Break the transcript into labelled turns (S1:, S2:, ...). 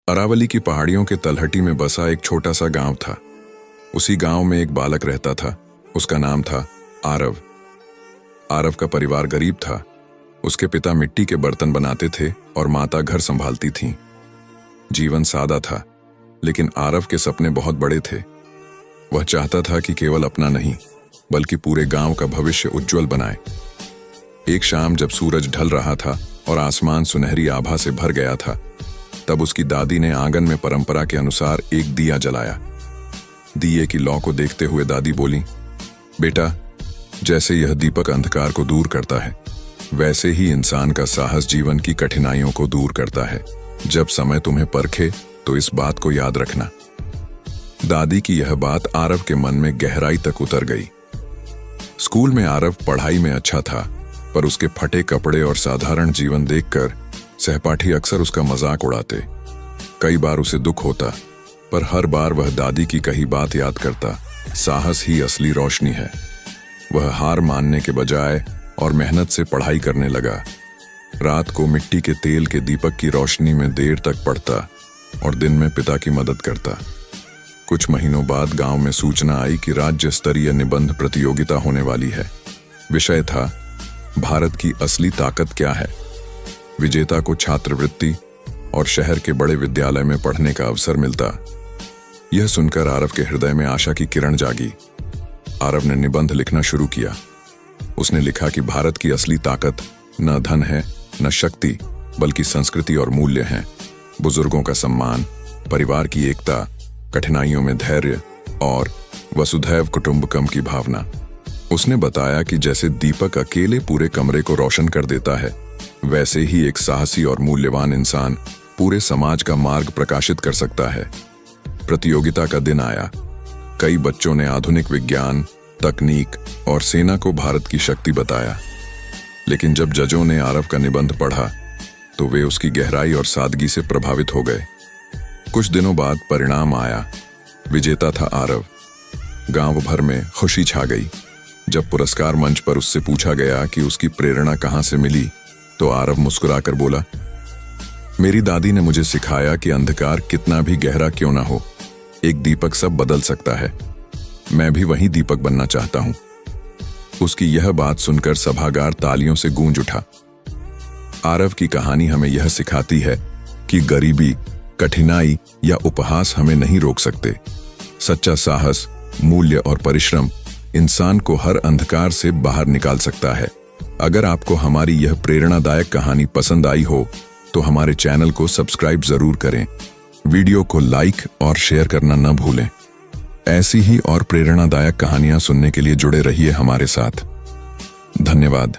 S1: अरावली की पहाड़ियों के तलहटी में बसा एक छोटा सा गांव था। उसी गांव में एक बालक रहता था। उसका नाम था आरव। आरव का परिवार गरीब था। उसके पिता मिट्टी के बर्तन बनाते थे और माता घर संभालती थीं। जीवन सादा था, लेकिन आरव के सपने बहुत बड़े थे। वह चाहता था कि केवल अपना नहीं, बल्कि पूरे गांव का भविष्य उज्जवल बनाए। एक शाम जब सूरज ढल रहा था और आसमान सुनहरी आभा से भर गया था, तब उसकी दादी ने आंगन में परंपरा के अनुसार एक दिया जलाया। दिए की लौ को देखते हुए दादी बोली, बेटा, जैसे यह दीपक अंधकार को दूर करता है, वैसे ही इंसान का साहस जीवन की कठिनाइयों को दूर करता है। जब समय तुम्हें परखे तो इस बात को याद रखना। दादी की यह बात आरव के मन में गहराई तक उतर गई। स्कूल में आरव पढ़ाई में अच्छा था, पर उसके फटे कपड़े और साधारण जीवन देखकर सहपाठी अक्सर उसका मजाक उड़ाते। कई बार उसे दुख होता, पर हर बार वह दादी की कही बात याद करता, साहस ही असली रोशनी है। वह हार मानने के बजाय और मेहनत से पढ़ाई करने लगा। रात को मिट्टी के तेल के दीपक की रोशनी में देर तक पढ़ता और दिन में पिता की मदद करता। कुछ महीनों बाद गांव में सूचना आई कि राज्य स्तरीय निबंध प्रतियोगिता होने वाली है। विषय था, भारत की असली ताकत क्या है। विजेता को छात्रवृत्ति और शहर के बड़े विद्यालय में पढ़ने का अवसर मिलता। यह सुनकर आरव के हृदय में आशा की किरण जागी। आरव ने निबंध लिखना शुरू किया। उसने लिखा कि भारत की असली ताकत न धन है, न शक्ति, बल्कि संस्कृति और मूल्य हैं। बुजुर्गों का सम्मान, परिवार की एकता, कठिनाइयों में धैर्य और वसुधैव कुटुंबकम की भावना। उसने बताया कि जैसे दीपक अकेले पूरे कमरे को रोशन कर देता है, वैसे ही एक साहसी और मूल्यवान इंसान पूरे समाज का मार्ग प्रकाशित कर सकता है। प्रतियोगिता का दिन आया। कई बच्चों ने आधुनिक विज्ञान, तकनीक और सेना को भारत की शक्ति बताया। लेकिन जब जजों ने आरव का निबंध पढ़ा, तो वे उसकी गहराई और सादगी से प्रभावित हो गए। कुछ दिनों बाद परिणाम आया। विजेता था आरव। गांव भर में खुशी छा गई। जब पुरस्कार मंच पर उससे पूछा गया कि उसकी प्रेरणा कहां से मिली, तो आरव मुस्कुराकर बोला, मेरी दादी ने मुझे सिखाया कि अंधकार कितना भी गहरा क्यों ना हो, एक दीपक सब बदल सकता है। मैं भी वही दीपक बनना चाहता हूं। उसकी यह बात सुनकर सभागार तालियों से गूंज उठा। आरव की कहानी हमें यह सिखाती है कि गरीबी, कठिनाई या उपहास हमें नहीं रोक सकते। सच्चा साहस, मूल्य और परिश्रम इंसान को हर अंधकार से बाहर निकाल सकता है। अगर आपको हमारी यह प्रेरणादायक कहानी पसंद आई हो, तो हमारे चैनल को सब्सक्राइब जरूर करें। वीडियो को लाइक और शेयर करना न भूलें। ऐसी ही और प्रेरणादायक कहानियां सुनने के लिए जुड़े रहिए हमारे साथ। धन्यवाद।